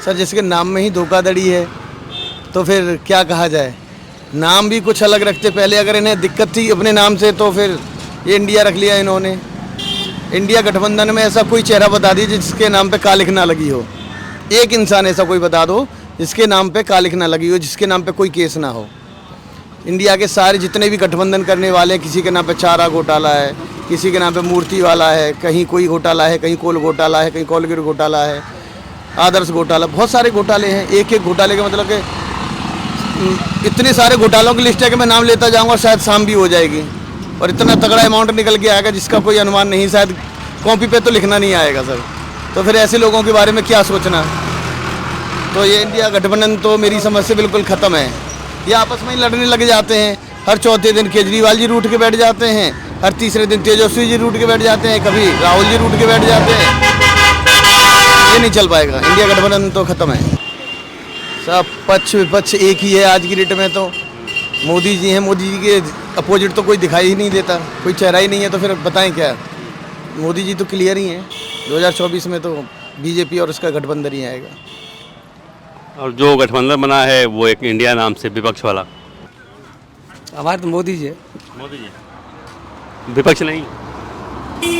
Sir जिसके नाम में ही धोखाधड़ी है तो फिर क्या कहा जाए। नाम भी कुछ अलग रखते, पहले अगर इन्हें दिक्कत थी अपने नाम से तो फिर ये इंडिया रख लिया इन्होंने। इंडिया गठबंधन में ऐसा कोई चेहरा बता दीजिए जिसके नाम पे कालिख ना लगी हो। एक इंसान ऐसा कोई बता दो जिसके नाम पे कालिख ना लगी हो, जिसके नाम पे कोई केस ना हो। इंडिया के सारे जितने भी गठबंधन करने वाले, किसी के नाम पे चारा घोटाला है, किसी के नाम पे मूर्ति वाला है, कहीं कोई घोटाला है, कहीं कोल घोटाला है, कहीं कोलगेट घोटाला है, आदर्श घोटाला, बहुत सारे घोटाले हैं। एक एक घोटाले का मतलब कि इतने सारे घोटालों की लिस्ट है कि मैं नाम लेता जाऊंगा शायद शाम भी हो जाएगी। और इतना तगड़ा अमाउंट निकल के आएगा जिसका कोई अनुमान नहीं, शायद कॉपी पे तो लिखना नहीं आएगा सर। तो फिर ऐसे लोगों के बारे में क्या सोचना। तो ये इंडिया गठबंधन तो मेरी समझ से बिल्कुल ख़त्म है। ये आपस में ही लड़ने लग जाते हैं। हर चौथे दिन केजरीवाल जी रूठ के बैठ जाते हैं, हर तीसरे दिन तेजस्वी जी रूठ के बैठ जाते हैं, कभी राहुल जी रूठ के बैठ जाते हैं। ये नहीं चल पाएगा, इंडिया गठबंधन तो ख़त्म है। सब पक्ष विपक्ष एक ही है आज की डेट में। तो मोदी जी हैं, मोदी जी के अपोजिट तो कोई दिखाई ही नहीं देता, कोई चेहरा ही नहीं है। तो फिर बताएं क्या, मोदी जी तो क्लियर ही हैं। 2024 में तो बीजेपी और उसका गठबंधन ही आएगा। और जो गठबंधन बना है वो एक इंडिया नाम से विपक्ष वाला, हमारे तो मोदी जी है। मोदी जी विपक्ष नहीं,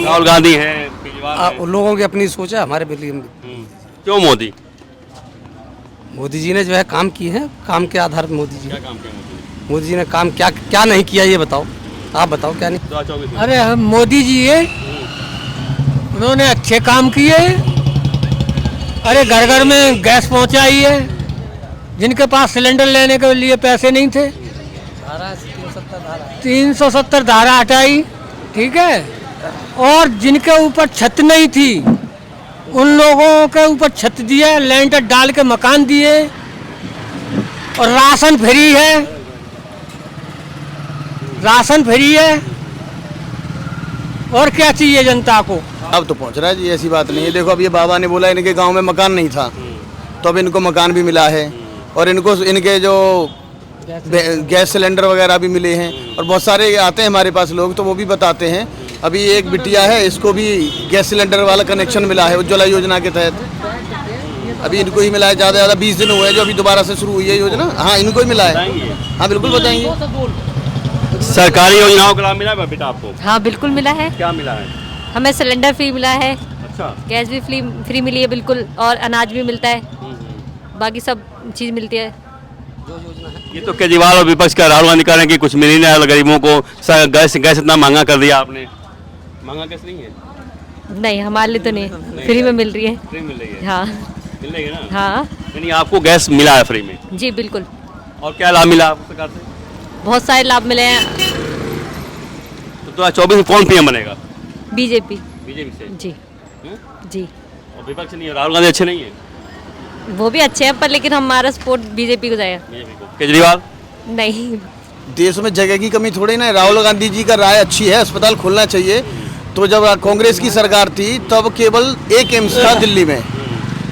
राहुल गांधी है, केजरीवाल है। उन लोगों की अपनी सोच है, हमारे लिए क्यों मोदी? मोदी जी ने जो है काम किए हैं, काम के आधार पर मोदी जी। क्या काम किया मोदी जी ने काम क्या क्या नहीं किया ये बताओ, आप बताओ क्या नहीं। 2024 में अरे हम मोदी जी है, उन्होंने अच्छे काम किए। अरे घर घर में गैस पहुंचाई है, जिनके पास सिलेंडर लेने के लिए पैसे नहीं थे 370 धारा हटाई, ठीक है। और जिनके ऊपर छत नहीं थी उन लोगों के ऊपर छत दिया, लेंटर डाल के मकान दिए। और राशन फ्री है, राशन फ्री है। और क्या चाहिए जनता को। अब तो पहुंच रहा है जी, ऐसी बात नहीं है। देखो अब ये बाबा ने बोला इनके गांव में मकान नहीं था, तो अब इनको मकान भी मिला है। और इनको इनके जो गैस सिलेंडर वगैरह भी मिले हैं। और बहुत सारे आते हैं हमारे पास लोग, तो वो भी बताते हैं। अभी एक बिटिया है, इसको भी गैस सिलेंडर वाला कनेक्शन मिला है उज्ज्वला योजना के तहत। अभी इनको ही मिला है, ज़्यादा ज़्यादा 20 दिन हुए जो अभी दोबारा से शुरू हुई है योजना। हाँ इनको ही मिला है। हाँ बिल्कुल बताएंगे। सरकारी योजनाओं का लाभ मिला है बेटा आपको? हाँ बिल्कुल मिला है। क्या मिला है? हमें सिलेंडर फ्री मिला है। अच्छा। गैस भी फ्री मिली है बिल्कुल, और अनाज भी मिलता है, बाकी सब चीज़ मिलती है। ये तो केजरीवाल और विपक्ष का, राहुल गांधी कह रहे हैं कि कुछ मिल ही नहीं रहा गरीबों को। गैस इतना महंगा कर दिया आपने। महंगा गैस नहीं है? नहीं हमारे लिए तो नहीं, फ्री में मिल रही है। फ्री मिल रही है? हाँ मिल रही है ना? हाँ यानी आपको गैस मिला है फ्री में? जी बिल्कुल। और क्या लाभ मिला आपको सरकार से? बहुत सारे लाभ मिले हैं। तो 2024 में कौन पीएम बनेगा? बीजेपी। बीजेपी से? जी जी। और विपक्ष नहीं है, राहुल गांधी अच्छे नहीं है? वो भी अच्छे हैं पर लेकिन हमारा सपोर्ट बीजेपी को जाएगा। बीजेपी को। केजरीवाल? नहीं। देश में जगह की कमी थोड़ी ना है। राहुल गांधी जी का राय अच्छी है, अस्पताल खोलना चाहिए। तो जब कांग्रेस की सरकार थी तब केवल एक एम्स था दिल्ली में,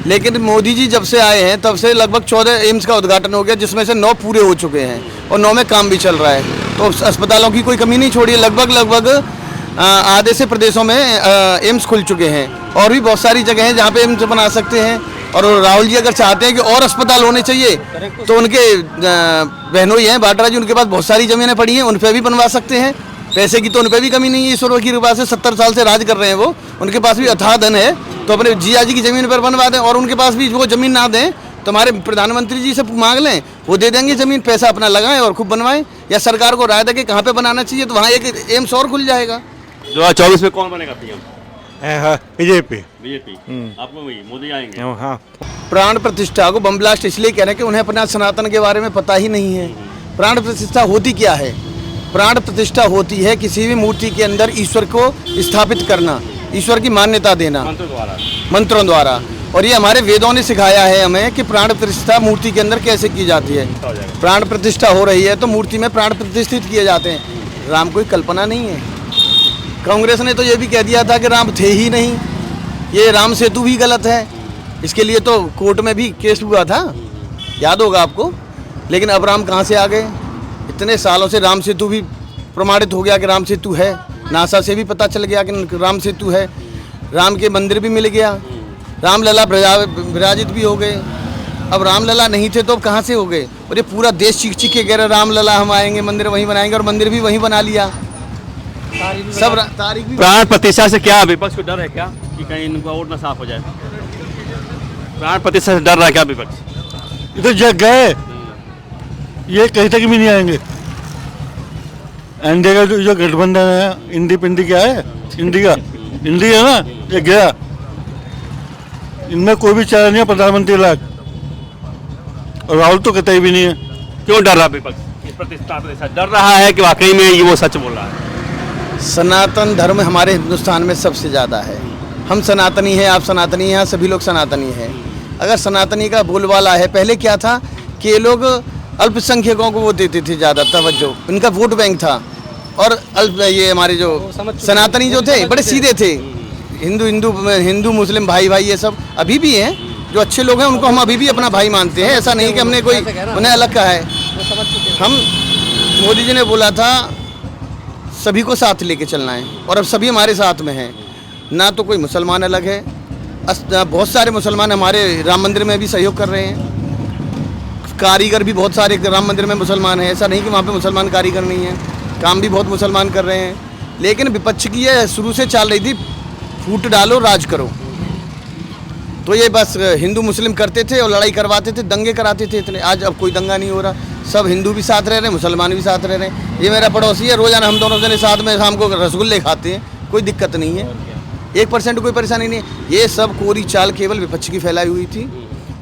लेकिन मोदी जी जब से आए हैं तब से लगभग 14 एम्स का उद्घाटन हो गया, जिसमें से 9 पूरे हो चुके हैं और 9 में काम भी चल रहा है। तो अस्पतालों की कोई कमी नहीं छोड़ी है। लगभग आधे से प्रदेशों में एम्स खुल चुके हैं। और भी बहुत सारी जगह हैं जहाँ पे एम्स बना सकते हैं। और राहुल जी अगर चाहते हैं कि और अस्पताल होने चाहिए तो उनके बहनों ही हैं बाड्रा जी, उनके पास बहुत सारी ज़मीनें पड़ी हैं, उन पर भी बनवा सकते हैं। पैसे की तो उन पर भी कमी नहीं है। ईश्वर की कृपा से 70 साल से राज कर रहे हैं वो, उनके पास भी अथाह धन है। तो अपने जिया जी की ज़मीन पर बनवा दें। और उनके पास भी वो ज़मीन ना दें तो हमारे प्रधानमंत्री जी से मांग लें, वो दे देंगे ज़मीन, पैसा अपना लगाएं और खूब बनवाएं। या सरकार को राय दें कि कहाँ पे बनाना चाहिए, तो वहाँ एक एम्स और खुल जाएगा। 2024 में कौन बनेगा पीएम? बीजेपी। बीजेपी। आपको वही मोदी आएंगे? हाँ। प्राण प्रतिष्ठा को बम ब्लास्ट इसलिए कह रहे हैं कि उन्हें अपना सनातन के बारे में पता ही नहीं है। प्राण प्रतिष्ठा होती क्या है? प्राण प्रतिष्ठा होती है किसी भी मूर्ति के अंदर ईश्वर को स्थापित करना, ईश्वर की मान्यता देना मंत्रों द्वारा। और ये हमारे वेदों ने सिखाया है हमें कि प्राण प्रतिष्ठा मूर्ति के अंदर कैसे की जाती है। प्राण प्रतिष्ठा हो रही है तो मूर्ति में प्राण प्रतिष्ठित किए जाते हैं। राम कोई कल्पना नहीं है। कांग्रेस ने तो ये भी कह दिया था कि राम थे ही नहीं, ये राम सेतु भी गलत है। इसके लिए तो कोर्ट में भी केस हुआ था, याद होगा आपको। लेकिन अब राम कहाँ से आ गए? इतने सालों से राम सेतु भी प्रमाणित हो गया कि राम सेतु है। नासा से भी पता चल गया कि राम सेतु है। राम के मंदिर भी मिल गया। रामलला विराजित भी हो गए। अब रामलला नहीं थे तो अब कहाँ से हो गए? और ये पूरा देश चीख चीख के कह रहा रामलला हम आएंगे, मंदिर वहीं बनाएंगे, और मंदिर भी वहीं बना लिया। सब तारीख भी प्राण प्रतिष्ठा से क्या विपक्ष को डर है क्या कि कहीं इनका वोट ना साफ हो जाए? प्राण प्रतिष्ठा से डर रहा है क्या विपक्ष? इधर जग गए, ये कहीं तक भी नहीं आएंगे। एनडीए का जो गठबंधन है, इंडी पिंडी क्या है, इंडिया है ना, ये गया। इनमें कोई भी चारा नहीं है प्रधानमंत्री लायक, और राहुल तो कतई भी नहीं है। क्यों डर रहा विपक्ष इस प्रतिष्ठा से? डर रहा है कि वाकई में ये वो सच बोल रहा है? सनातन धर्म हमारे हिंदुस्तान में सबसे ज़्यादा है। हम सनातनी हैं, आप सनातनी हैं, सभी लोग सनातनी हैं। अगर सनातनी का बोलबाला है, पहले क्या था कि ये लोग अल्पसंख्यकों को वो देते थे ज़्यादा तवज्जो, इनका वोट बैंक था। और ये हमारे जो सनातनी जो थे बड़े सीधे थे, हिंदू मुस्लिम भाई ये सब अभी भी हैं, जो अच्छे लोग हैं उनको हम अभी भी अपना भाई मानते हैं। ऐसा नहीं कि हमने कोई उन्हें अलग कहा है। हम मोदी जी ने बोला था सभी को साथ लेके चलना है, और अब सभी हमारे साथ में हैं। ना तो कोई मुसलमान अलग है, बहुत सारे मुसलमान हमारे राम मंदिर में भी सहयोग कर रहे हैं। कारीगर भी बहुत सारे राम मंदिर में मुसलमान हैं, ऐसा नहीं कि वहाँ पे मुसलमान कारीगर नहीं हैं, काम भी बहुत मुसलमान कर रहे हैं। लेकिन विपक्ष की ये शुरू से चल रही थी, फूट डालो राज करो। तो ये बस हिंदू मुस्लिम करते थे और लड़ाई करवाते थे, दंगे कराते थे इतने। आज अब कोई दंगा नहीं हो रहा, सब हिंदू भी साथ रह रहे हैं, मुसलमान भी साथ रह रहे हैं। ये मेरा पड़ोसी है, रोजाना हम दोनों जने साथ में शाम को रसगुल्ले खाते हैं, कोई दिक्कत नहीं है, 1% कोई परेशानी नहीं है। ये सब कोरी चाल केवल विपक्ष की फैलाई हुई थी,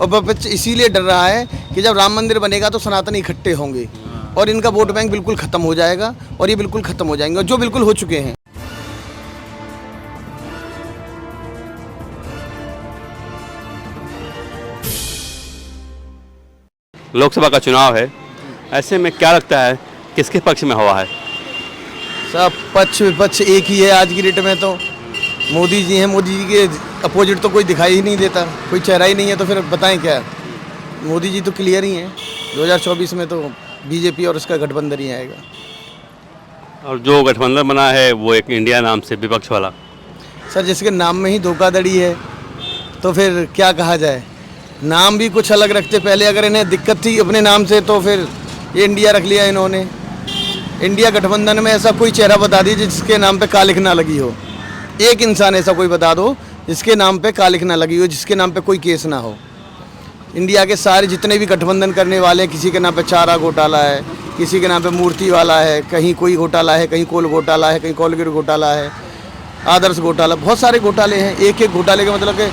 और विपक्ष इसीलिए डर रहा है कि जब राम मंदिर बनेगा तो सनातनी इकट्ठे होंगे और इनका वोट बैंक बिल्कुल ख़त्म हो जाएगा, और ये बिल्कुल ख़त्म हो जाएंगे, और जो बिल्कुल हो चुके हैं। लोकसभा का चुनाव है, ऐसे में क्या लगता है किसके पक्ष में हवा है? सब पक्ष विपक्ष एक ही है आज की डेट में। तो मोदी जी हैं, मोदी जी के अपोजिट तो कोई दिखाई ही नहीं देता, कोई चेहरा ही नहीं है, तो फिर बताएं क्या? मोदी जी तो क्लियर ही हैं। 2024 में तो बीजेपी और उसका गठबंधन ही आएगा। और जो गठबंधन बना है वो एक इंडिया नाम से विपक्ष वाला। सर जिसके नाम में ही धोखाधड़ी है तो फिर क्या कहा जाए? नाम भी कुछ अलग रखते पहले, अगर इन्हें दिक्कत थी अपने नाम से तो फिर ये इंडिया रख लिया इन्होंने। इंडिया गठबंधन में ऐसा कोई चेहरा बता दीजिए जिसके नाम पे कालिख ना लगी हो। एक इंसान ऐसा कोई बता दो जिसके नाम पे कालिख ना लगी हो, जिसके नाम पे कोई केस ना हो। इंडिया के सारे जितने भी गठबंधन करने वाले, किसी के नाम पे चारा घोटाला है, किसी के नाम पे मूर्ति वाला है, कहीं कोई घोटाला है, कहीं कोल घोटाला है, कहीं कोलगेट घोटाला है, आदर्श घोटाला, बहुत सारे घोटाले हैं। एक एक घोटाले का मतलब कि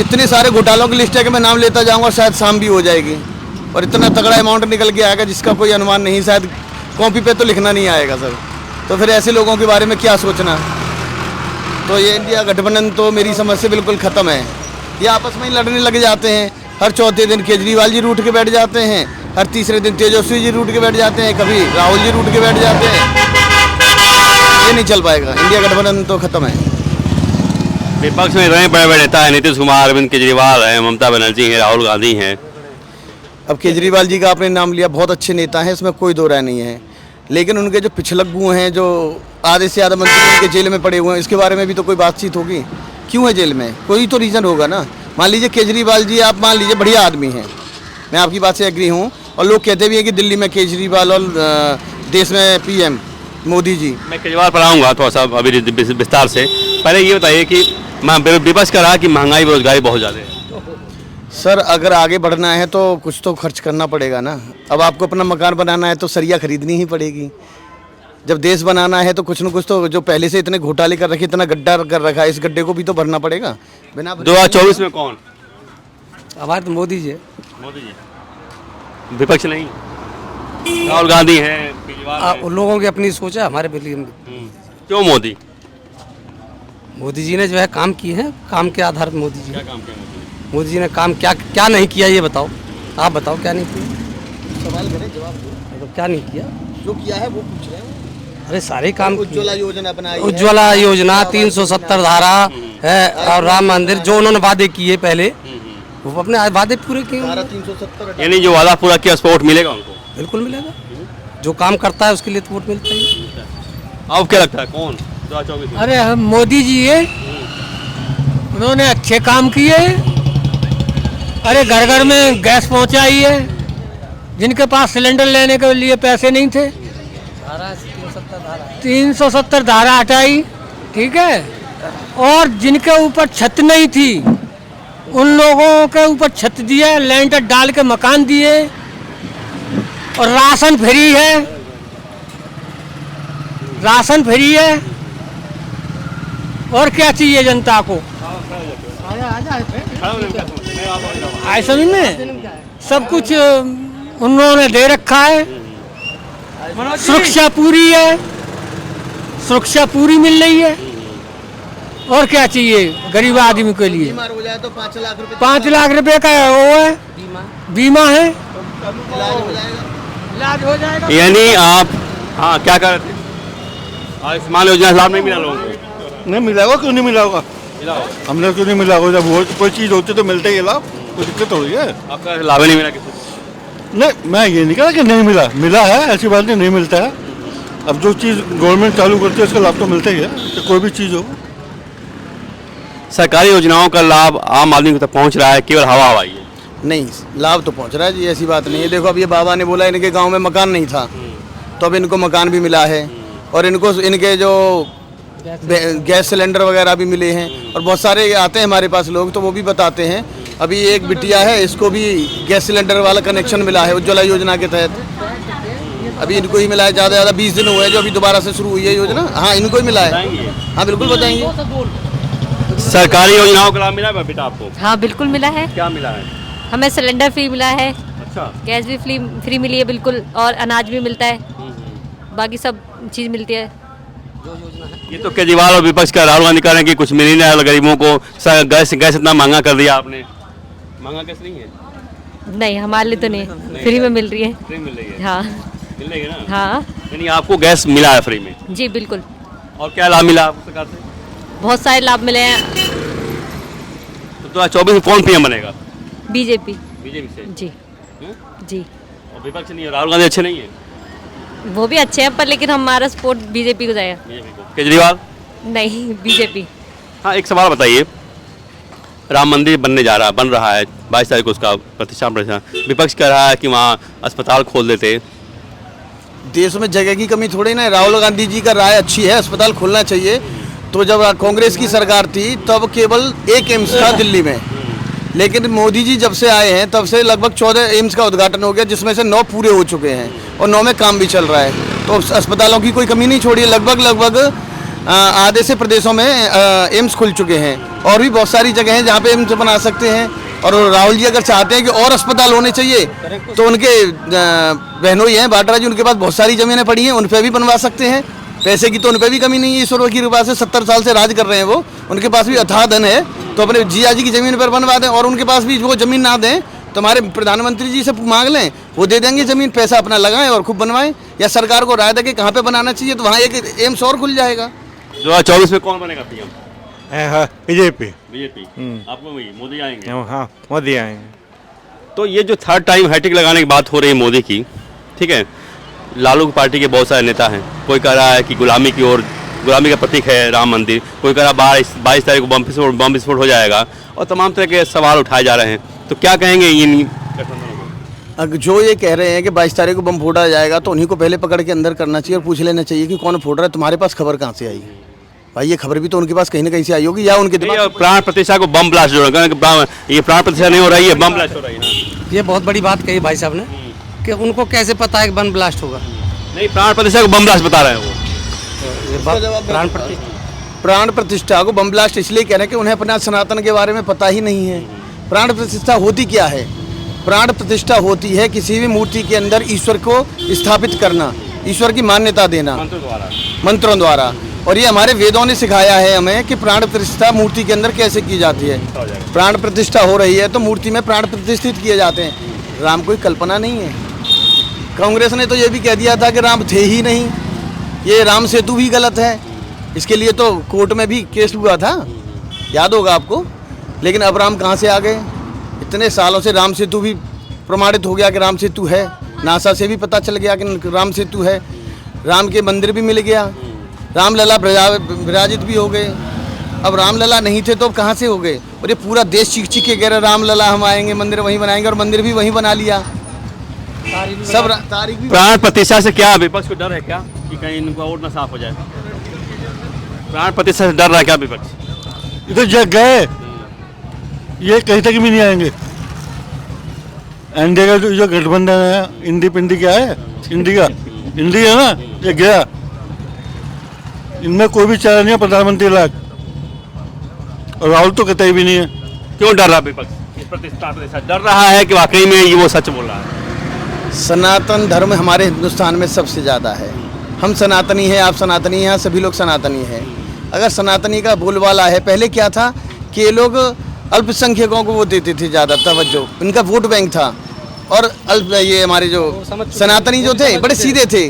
इतने सारे घोटालों की लिस्ट है कि मैं नाम लेता जाऊंगा शायद शाम भी हो जाएगी, और इतना तगड़ा अमाउंट निकल के आएगा जिसका कोई अनुमान नहीं, शायद कॉपी पे तो लिखना नहीं आएगा सर। तो फिर ऐसे लोगों के बारे में क्या सोचना? तो ये इंडिया गठबंधन तो मेरी समझ से बिल्कुल ख़त्म है। ये आपस में ही लड़ने लग जाते हैं। हर चौथे दिन केजरीवाल जी रूठ के बैठ जाते हैं, हर तीसरे दिन तेजस्वी जी रूठ के बैठ जाते हैं, कभी राहुल जी रूठ के बैठ जाते हैं। ये नहीं चल पाएगा, इंडिया गठबंधन तो ख़त्म है। विपक्ष में रहे बड़े बड़े नेता है, नीतीश कुमार, अरविंद केजरीवाल है, ममता बनर्जी है, राहुल गांधी हैं। अब केजरीवाल जी का आपने नाम लिया, बहुत अच्छे नेता हैं, इसमें कोई दो राय नहीं है। लेकिन उनके जो पिछलग्गू हैं, जो आधे से ज़्यादा मंत्री उनके जेल में पड़े हुए हैं, इसके बारे में भी तो कोई बातचीत होगी। क्यों है जेल में? कोई तो रीज़न होगा ना। मान लीजिए केजरीवाल जी, आप मान लीजिए बढ़िया आदमी हैं, मैं आपकी बात से एग्री हूँ, और लोग कहते भी हैं कि दिल्ली में केजरीवाल और देश में पीएम मोदी जी। मैं केजरीवाल पर आऊँगा थोड़ा सा अभी विस्तार से। पहले ये बताइए कि विपक्ष का रहा कि महंगाई बेरोजगारी बहुत ज़्यादा है। सर अगर आगे बढ़ना है तो कुछ तो खर्च करना पड़ेगा ना। अब आपको अपना मकान बनाना है तो सरिया खरीदनी ही पड़ेगी। जब देश बनाना है तो कुछ न कुछ तो, जो पहले से इतने घोटाले कर रखे, इतना गड्ढा कर रखा है, इस गड्ढे को भी तो भरना पड़ेगा। बिना 2024 में कौन? हमारे तो मोदी जी है। मोदी जी। विपक्ष नहीं, राहुल गांधी है, केजरीवाल है। उन लोगों की अपनी सोच है, हमारे लिए क्यों मोदी? मोदी जी ने जो है काम किए हैं, काम के आधार पर मोदी जी। क्या काम किया मोदी जी ने काम क्या नहीं किया, ये बताओ, आप बताओ क्या नहीं किया। सवाल करें जवाब दो। तो क्या नहीं किया? जो किया है वो पूछ रहे हैं। अरे सारे काम। उज्ज्वला योजना बनाई है, उज्ज्वला योजना, 370 धारा है, और राम मंदिर, जो उन्होंने वादे किए पहले, वो अपने वादे पूरे किए। 370 यानी जो वादा पूरा किया उस पर वोट मिलेगा उनको? बिल्कुल मिलेगा, जो काम करता है उसके लिए तो वोट मिलता ही है। अब क्या लगता है कौन 2024 में? अरे हम मोदी जी है, उन्होंने अच्छे काम किए। अरे घर घर में गैस पहुंचाई है, जिनके पास सिलेंडर लेने के लिए पैसे नहीं थे 370 धारा हटाई, ठीक है। और जिनके ऊपर छत नहीं थी उन लोगों के ऊपर छत दिया, लेंटर डाल के मकान दिए। और राशन फ्री है, राशन फ्री है। और क्या चाहिए जनता को? आए समझ में सब कुछ उन्होंने दे रखा है। सुरक्षा पूरी है, सुरक्षा पूरी मिल रही है। और क्या चाहिए गरीब आदमी के लिए? बीमार हो जाए तो 5 लाख रुपए 5 लाख रुपए का वो है, बीमा है, इलाज हो जाएगा। यानी आप हाँ क्या कर रहे थे? आयुष्मान योजना से लाभ नहीं मिला लोगों को? नहीं मिला होगा, क्यों नहीं मिला होगा? मिला होगा। हमने क्यों नहीं मिला होगा? जब वो कोई चीज़ होती है तो मिलता ही है लाभ, कोई दिक्कत हो रही है? आपका लाभ ही नहीं मिला किसी को? नहीं, मैं ये नहीं कह रहा कि नहीं मिला, मिला है, ऐसी बात नहीं मिलता है। अब जो चीज़ गवर्नमेंट चालू करती है उसका लाभ तो मिलता ही है, तो कोई भी चीज़ हो। सरकारी योजनाओं का लाभ आम आदमी तक पहुंच रहा है, केवल हवा हवाई है? नहीं, लाभ तो पहुंच रहा है जी, ऐसी बात नहीं है। देखो अब ये बाबा ने बोला इनके गांव में मकान नहीं था, तो अब इनको मकान भी मिला है। और इनको इनके जो गैस सिलेंडर वगैरह भी मिले हैं। और बहुत सारे आते हैं हमारे पास लोग, तो वो भी बताते हैं। अभी एक बिटिया है, इसको भी गैस सिलेंडर वाला कनेक्शन मिला है उज्ज्वला योजना के तहत। अभी इनको ही मिला है, ज़्यादा 20 दिन हुए जो अभी दोबारा से शुरू हुई है योजना। हाँ, इनको ही मिला है। हाँ बिल्कुल बताएंगे। सरकारी योजनाओं का लाभ मिला है बेटा आपको? हाँ बिल्कुल मिला है। क्या मिला है? हमें सिलेंडर फ्री मिला है, अच्छा, गैस भी फ्री मिली है बिल्कुल, और अनाज भी मिलता है, बाकी सब चीज़ मिलती है। ये तो केजरीवाल और विपक्ष का राहुल गांधी कह रहे हैं कि कुछ मिल ही नहीं रहा गरीबों को, गैस इतना महंगा कर दिया आपने। महंगा गैस नहीं है? नहीं, हमारे लिए तो नहीं, फ्री में मिल रही है। फ्री मिल रही है? हाँ मिल रही है ना? हाँ यानी आपको गैस मिला है फ्री में? जी बिल्कुल। और क्या लाभ मिला आपको सरकार से? बहुत सारे लाभ मिले हैं। तो 2024 में कौन पीएम बनेगा? बीजेपी। बीजेपी से? जी जी। और विपक्ष नहीं है, राहुल गांधी अच्छे नहीं है? वो भी अच्छे हैं, पर लेकिन हमारा सपोर्ट बीजेपी को जाएगा। बीजेपी को। केजरीवाल? नहीं, बीजेपी। हाँ, एक सवाल बताइए, राम मंदिर बन रहा है 22 तारीख को, उसका प्रतिष्ठा। विपक्ष कह रहा है कि वहाँ अस्पताल खोल देते। देश में जगह की कमी थोड़ी ना है। राहुल गांधी जी का राय अच्छी है, अस्पताल खोलना चाहिए। तो जब कांग्रेस की सरकार थी तब केवल एक एम्स था दिल्ली में, लेकिन मोदी जी जब से आए हैं तब से लगभग 14 एम्स का उद्घाटन हो गया, जिसमें से 9 पूरे हो चुके हैं और 9 में काम भी चल रहा है। तो अस्पतालों की कोई कमी नहीं छोड़ी है। लगभग आधे से प्रदेशों में एम्स खुल चुके हैं, और भी बहुत सारी जगह हैं जहाँ पे एम्स बना सकते हैं। और राहुल जी अगर चाहते हैं कि और अस्पताल होने चाहिए तो उनके बहनों ही हैं बाड्रा जी, उनके पास बहुत सारी ज़मीनें पड़ी हैं, उन पर भी बनवा सकते हैं। पैसे की तो उन पर भी कमी नहीं है। ईश्वर की कृपा से 70 साल से राज कर रहे हैं वो, उनके पास भी अथाह धन है, तो अपने जिया जी की ज़मीन पर बनवा दें। और उनके पास भी वो ज़मीन ना दें तो हमारे प्रधानमंत्री जी से मांग लें, वो दे देंगे ज़मीन, पैसा अपना लगाएं और खूब बनवाएं। या सरकार को राय दे कि कहाँ पे बनाना चाहिए, तो वहाँ एक एम्स और खुल जाएगा। 2024 में कौन बनेगा पीएम? बीजेपी। बीजेपी। आपको वही मोदी आएंगे? हाँ, मोदी आएंगे। तो ये जो थर्ड टाइम हैट्रिक लगाने की बात हो रही है मोदी की, ठीक है, लालू पार्टी के बहुत सारे नेता हैं। कोई कह रहा है कि गुलामी की ओर, गुलामी का प्रतीक है राम मंदिर। कोई कह रहा है 22 तारीख को बम विस्फोट हो जाएगा, और तमाम तरह के सवाल उठाए जा रहे हैं। तो क्या कहेंगे इन गठबंधनों को? जो ये कह रहे हैं कि 22 तारीख को बम फोड़ा जाएगा, तो उन्हीं को पहले पकड़ के अंदर करना चाहिए और पूछ लेना चाहिए कि कौन फोड़ रहा है। तुम्हारे पास खबर कहाँ से आई भाई? ये खबर भी तो उनके पास कहीं ना कहीं से आई होगी, या उनके दिमाग प्राण प्रतिष्ठा को बम ब्लास्ट हो रहा है। ये प्राण प्रतिष्ठा नहीं हो रही है, बम ब्लास्ट हो रही है। ये बहुत बड़ी बात कही भाई साहब ने, कि उनको कैसे पता है कि बम ब्लास्ट होगा। नहीं, प्राण प्रतिष्ठा को बम ब्लास्ट बता रहे हैं वो। प्राण प्रतिष्ठा को बम ब्लास्ट इसलिए कह रहे हैं कि उन्हें अपना सनातन के बारे में पता ही नहीं है। प्राण प्रतिष्ठा होती क्या है? प्राण प्रतिष्ठा होती है किसी भी मूर्ति के अंदर ईश्वर को स्थापित करना, ईश्वर की मान्यता देना मंत्रों द्वारा। और ये हमारे वेदों ने सिखाया है हमें कि प्राण प्रतिष्ठा मूर्ति के अंदर कैसे की जाती है। प्राण प्रतिष्ठा हो रही है तो मूर्ति में प्राण प्रतिष्ठित किए जाते हैं। राम कोई कल्पना नहीं है। कांग्रेस ने तो ये भी कह दिया था कि राम थे ही नहीं, ये राम सेतु भी गलत है। इसके लिए तो कोर्ट में भी केस हुआ था, याद होगा आपको। लेकिन अब राम कहाँ से आ गए? इतने सालों से राम सेतु भी प्रमाणित हो गया कि राम सेतु है। नासा से भी पता चल गया कि राम सेतु है। राम के मंदिर भी मिल गया, रामलला विराजित भी हो गए। अब रामलला नहीं थे तो अब कहाँ से हो गए? और ये पूरा देश चीख चीख के कह रहा रामलला हम आएंगे, मंदिर वहीं बनाएंगे, और मंदिर भी वहीं बना लिया। सब तारीख भी प्राण प्रतिष्ठा से क्या विपक्ष को डर है क्या कि कहीं इनका वोट ना साफ हो जाए? प्राण प्रतिष्ठा से डर रहा है क्या विपक्ष? इधर जग गए, ये कहीं तक भी नहीं आएंगे। एनडीए का जो गठबंधन है, इंडी पिंडी क्या है, इंडिया इंडी है ना, ये गया। इनमें कोई भी चारा नहीं है प्रधानमंत्री लायक, और राहुल तो कतई भी नहीं है। क्यों डर रहा विपक्ष इस प्रतिष्ठा से? डर रहा है कि वाकई में ये वो सच बोल रहा है? सनातन धर्म हमारे हिंदुस्तान में सबसे ज़्यादा है। हम सनातनी हैं, आप सनातनी हैं, सभी लोग सनातनी हैं। अगर सनातनी का बोलबाला है, पहले क्या था कि ये लोग अल्पसंख्यकों को वो देते थे ज़्यादा तवज्जो, इनका वोट बैंक था। और ये हमारे जो सनातनी जो थे बड़े सीधे थे,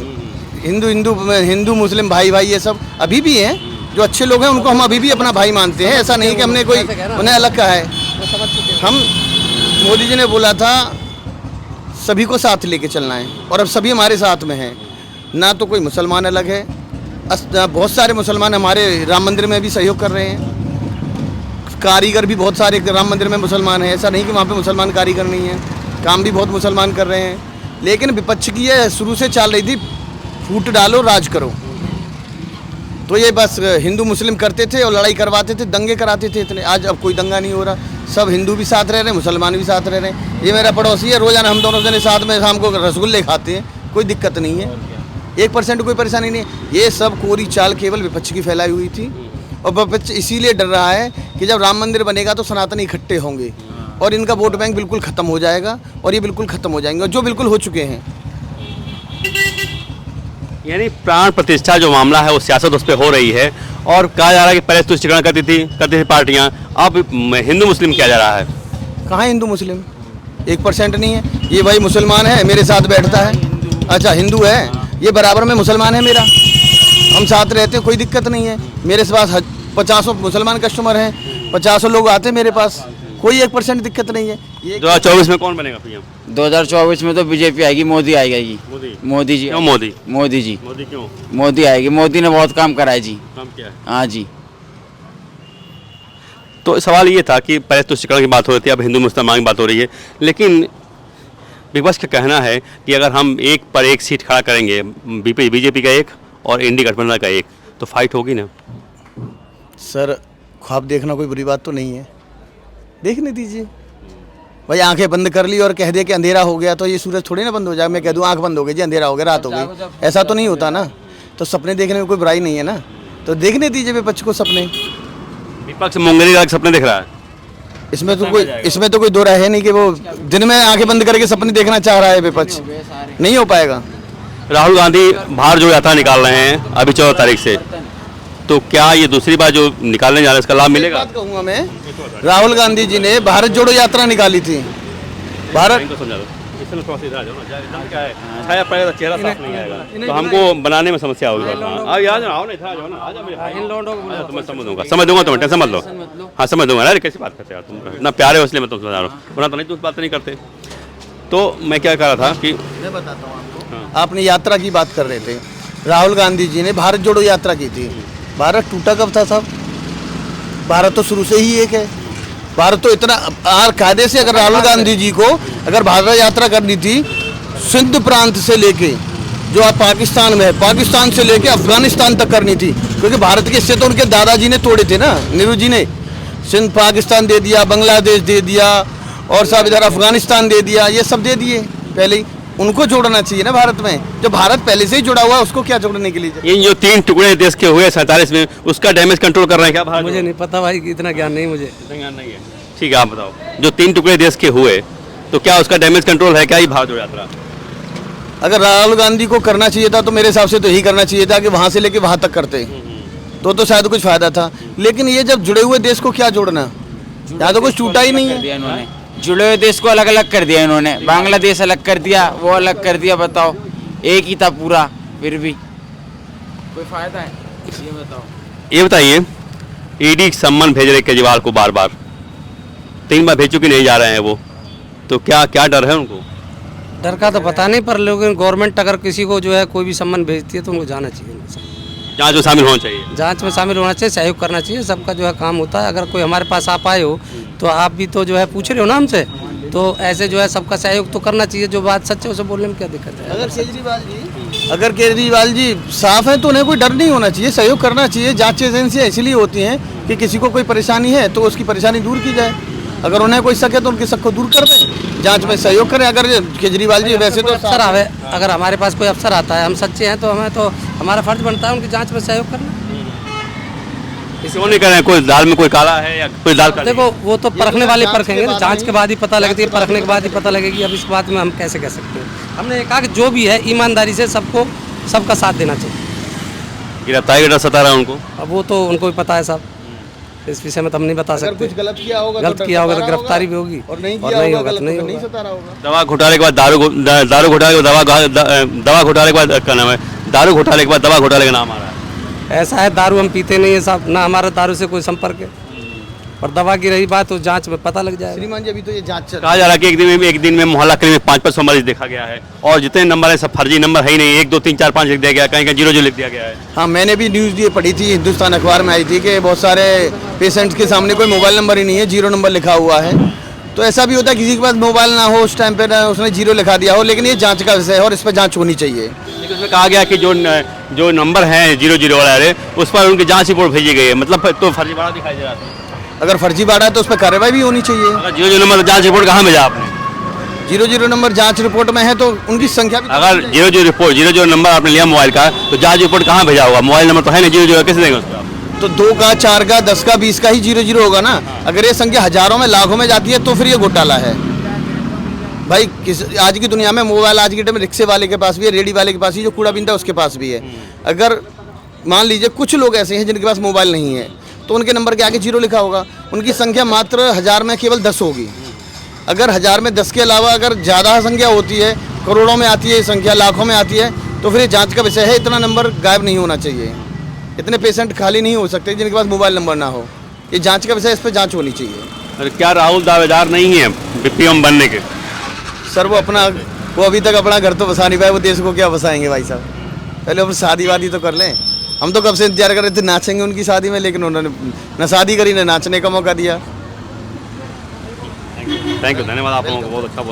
हिंदू मुस्लिम भाई भाई ये सब अभी भी हैं, जो अच्छे लोग हैं उनको हम अभी भी अपना भाई मानते हैं। ऐसा नहीं कि हमने कोई उन्हें अलग कहा है। हम मोदी जी ने बोला था सभी को साथ लेके चलना है, और अब सभी हमारे साथ में हैं। ना तो कोई मुसलमान अलग है, बहुत सारे मुसलमान हमारे राम मंदिर में भी सहयोग कर रहे हैं। कारीगर भी बहुत सारे राम मंदिर में मुसलमान हैं, ऐसा नहीं कि वहाँ पे मुसलमान कारीगर नहीं है, काम भी बहुत मुसलमान कर रहे हैं। लेकिन विपक्ष की ये शुरू से चल रही थी फूट डालो राज करो, तो ये बस हिंदू मुस्लिम करते थे और लड़ाई करवाते थे, दंगे कराते थे इतने। आज अब कोई दंगा नहीं हो रहा, सब हिंदू भी साथ रह रहे हैं, मुसलमान भी साथ रह रहे हैं। ये मेरा पड़ोसी है, रोजाना हम दोनों जने साथ में शाम को रसगुल्ले खाते हैं, कोई दिक्कत नहीं है, 1% कोई परेशानी नहीं है। ये सब कोरी चाल केवल विपक्ष की फैलाई हुई थी, और विपक्ष इसीलिए डर रहा है कि जब राम मंदिर बनेगा तो सनातनी इकट्ठे होंगे और इनका वोट बैंक बिल्कुल ख़त्म हो जाएगा, और ये बिल्कुल ख़त्म हो जाएंगे, और जो बिल्कुल हो चुके हैं। यानी प्राण प्रतिष्ठा जो मामला है वो सियासत उस पर हो रही है, और कहा जा रहा है कि पहले तुष्टिकरण करती थी पार्टियां, अब हिंदू मुस्लिम किया जा रहा है। कहाँ हिंदू मुस्लिम? 1% नहीं है। ये भाई मुसलमान है, मेरे साथ बैठता है, अच्छा हिंदू है, ये बराबर में मुसलमान है मेरा, हम साथ रहते हैं, कोई दिक्कत नहीं है। मेरे पास 50 मुसलमान कस्टमर हैं, 50 लोग आते हैं मेरे पास, कोई 1% दिक्कत नहीं है। 2024 में कौन बनेगा पीएम? 2024 में तो बीजेपी आएगी, मोदी आएगा जी। मोदी जी। क्यों मोदी? मोदी जी। मोदी क्यों? मोदी आएगी, मोदी ने बहुत काम करा है जी। काम किया है? हाँ जी। तो सवाल ये था कि पहले तुष्टिकरण की बात हो रही थी, अब हिंदू मुसलमान की बात हो रही है, लेकिन विपक्ष का कहना है कि अगर हम एक पर एक सीट खड़ा करेंगे, बीजेपी का एक और इंडी गठबंधन का एक, तो फाइट होगी ना? सर ख्वाब देखना कोई बुरी बात तो नहीं है, देखने दीजिए। भाई आंखें बंद कर ली और कह दे कि अंधेरा हो गया तो ये सूरज थोड़ी ना बंद हो जाए। मैं कह दूं आंख बंद हो गई जी, अंधेरा हो गया, रात हो गई, ऐसा तो नहीं होता ना। तो सपने देखने में कोई बुराई नहीं है ना, तो देखने दीजिए विपक्ष को सपने। विपक्ष मुंगरी का सपने देख रहा है, इसमें तो कोई दो राय है नहीं कि वो दिन में आंखें बंद करके सपने देखना चाह रहा है विपक्ष, नहीं हो पाएगा। राहुल गांधी भारत जोड़ो यात्रा निकाल रहे हैं अभी 14 तारीख से, तो क्या ये दूसरी बार जो निकालने जा रहे हैं इसका लाभ मिलेगा? बात कहूँगा मैं, राहुल गांधी जी ने भारत जोड़ो यात्रा निकाली थी। भारत चेहरा साफ नहीं आएगा तो हमको बनाने में समस्या होगी। समझ दूंगा, तुम टेंशन मत लो। हाँ समझ दूंगा। अरे कैसी बात करते यार, तुम इतना प्यारे हो इसलिए मैं तुम समझा रहा हूँ, वरना तो नहीं, तुम बात नहीं करते। तो मैं क्या कह रहा था कि मैं बताता हूँ आपको, आपने यात्रा की बात कर रहे थे, राहुल गांधी जी ने भारत जोड़ो यात्रा की थी। भारत टूटा कब था साहब? भारत तो शुरू से ही एक है। भारत तो इतना कायदे से, अगर राहुल गांधी जी को अगर भारत यात्रा करनी थी सिंध प्रांत से लेके जो आप पाकिस्तान में है, पाकिस्तान से लेके अफगानिस्तान तक करनी थी, क्योंकि भारत के हिस्से तो उनके दादाजी ने तोड़े थे ना, नेहरू जी ने। सिंध पाकिस्तान दे दिया, बांग्लादेश दे दिया, और सब इधर अफगानिस्तान दे दिया, ये सब दे दिए पहले ही। उनको जोड़ना चाहिए ना भारत में, जो भारत पहले से ही जुड़ा हुआ है उसको क्या जोड़ने के लिए? इन जो 3 टुकड़े देश के हुए 47 में, उसका डैमेज कंट्रोल कर रहे हैं क्या भारत? मुझे नहीं पता भाई, इतना ज्ञान नहीं मुझे। ज्ञान नहीं है, ठीक है आप बताओ। जो 3 टुकड़े देश के हुए तो क्या उसका डैमेज कंट्रोल है क्या ये भारत जोड़ो यात्रा? अगर राहुल गांधी को करना चाहिए था तो मेरे हिसाब से तो यही करना चाहिए था कि वहाँ से लेके वहाँ तक करते, तो शायद कुछ फायदा था। लेकिन ये जब जुड़े हुए देश को क्या जोड़ना, यहाँ तो कुछ टूटा ही नहीं है। इन्होंने जुड़े हुए देश को अलग अलग कर दिया, इन्होंने बांग्लादेश अलग कर दिया, वो अलग कर दिया। बताओ, एक ही था पूरा, फिर भी कोई फायदा है? ये बताओ। ये बताइए, ईडी सम्मन भेज रहे केजरीवाल को बार बार, 3 बार भेज चुके, नहीं जा रहे हैं वो, तो क्या क्या डर है उनको? डर का तो पता नहीं, पर लेकिन गवर्नमेंट अगर किसी को जो है कोई भी सम्मान भेजती है तो उनको जाना चाहिए। जांच में शामिल होना चाहिए। जांच में शामिल होना चाहिए, सहयोग करना चाहिए, सबका जो है काम होता है। अगर कोई हमारे पास आप आए हो तो आप भी तो जो है पूछ रहे हो ना हमसे, तो ऐसे जो है सबका सहयोग तो करना चाहिए। जो बात सच है उसे बोलने में क्या दिक्कत है। अगर केजरीवाल जी साफ है तो उन्हें कोई डर नहीं होना चाहिए, सहयोग करना चाहिए। जांच एजेंसियां इसलिए होती हैं कि किसी को कोई परेशानी है तो उसकी परेशानी दूर की जाए। अगर उन्हें कोई शक है तो उनके शक को दूर कर दें, जांच में सहयोग करें। अगर केजरीवाल जी वैसे तो अफसर आवे, अगर हमारे पास कोई अफसर आता है, हम सच्चे हैं तो हमें तो हमारा फर्ज बनता है उनकी जांच में सहयोग करना। क्यों नहीं कर रहे हैं? कोई दाल में कोई काला है या कोई दाल काली है? देखो वो तो परखने वाले परखेंगे, जांच के बाद ही पता लगती है, परखने के बाद ही पता लगेगी। अब इस बात में हम कैसे कह सकते हैं। हमने ये कहा कि जो भी है ईमानदारी से सबको सबका साथ देना चाहिए। गिरफ्तारी का डर सता रहा है उनको। अब वो तो उनको भी पता है साहब, इस विषय में तो हम नहीं बता अगर सकते। कुछ गलत किया होगा गलत किया होगा तो गिरफ्तारी भी होगी, और नहीं और किया नहीं होगा होगा गलत तो नहीं तो नहीं होगा। सतारा होगा। दवा घोटाले के बाद दारू घोटाले के बाद दवा घोटाले के बाद क्या नाम है, दारू घोटाले के बाद दवा घोटाले का नाम आ रहा है। ऐसा है, दारू हम पीते नहीं है साहब, ना हमारा दारू से कोई संपर्क है। और दवा की रही बात तो जांच में पता लग जाएगा। श्रीमान जी अभी तो ये जांच चल कहा जा रहा है कि एक दिन में मोहल्ला क्लिनिक में 500 मरीज देखा गया है और जितने नंबर है सब फर्जी नंबर है ही नहीं। 1 2 3 4 5 लिख दिया गया, कहीं कहीं 0 लिख दिया गया है। हाँ, मैंने भी न्यूज़ ये पढ़ी थी, हिंदुस्तान अखबार में आई थी कि बहुत सारे पेशेंट्स के सामने कोई मोबाइल नंबर ही नहीं है, 0 नंबर लिखा हुआ है। तो ऐसा भी होता है किसी के पास मोबाइल ना हो उस टाइम पे, ना उसने 0 लिखा दिया हो, लेकिन ये जांच का विषय है और इस पर जांच होनी चाहिए। लेकिन उसमें कहा गया कि जो नंबर है 00 वाले उस पर उनकी जांच रिपोर्ट भेजी गई है, मतलब तो फर्जीवाड़ा दिखाई दे रहा था। अगर फर्जीवाड़ा है तो उस पर कार्रवाई भी होनी चाहिए। अगर 00 नंबर जांच रिपोर्ट कहाँ भेजा आपने? 00 नंबर जांच रिपोर्ट में है तो उनकी संख्या भी अगर 00 नंबर आपने लिया मोबाइल का तो जांच रिपोर्ट कहाँ भेजा होगा? मोबाइल नंबर तो है नहीं, 00 कैसे देंगे उसका? तो 2 का, 4 का, 10 का, 20 का ही 00 होगा ना। अगर ये संख्या हजारों में लाखों में जाती है तो फिर ये घोटाला है भाई। आज की दुनिया में मोबाइल आज के टाइम में रिक्शे वाले के पास भी है, रेडी वाले के पास भी, जो कूड़ा बीनता है उसके पास भी है। अगर मान लीजिए कुछ लोग ऐसे हैं जिनके पास मोबाइल नहीं है तो उनके नंबर के आगे 0 लिखा होगा। उनकी संख्या मात्र 1000 में केवल 10 होगी। अगर 1000 में 10 के अलावा अगर ज़्यादा संख्या होती है, करोड़ों में आती है संख्या, लाखों में आती है, तो फिर ये जांच का विषय है। इतना नंबर गायब नहीं होना चाहिए, इतने पेशेंट खाली नहीं हो सकते जिनके पास मोबाइल नंबर ना हो। ये जांच का विषय, इस पर जांच होनी चाहिए। अरे क्या राहुल दावेदार नहीं है पीएम बनने के? सर वो अभी तक अपना घर तो बसा नहीं पाए, वो देश को क्या बसाएंगे भाई साहब। पहले अब शादी वादी तो कर लें। हम तो कब से इंतजार कर रहे थे नाचेंगे उनकी शादी में, लेकिन उन्होंने न शादी करी न नाचने का मौका दिया। थैंक यू, धन्यवाद आप लोगों को, बहुत अच्छा बोला।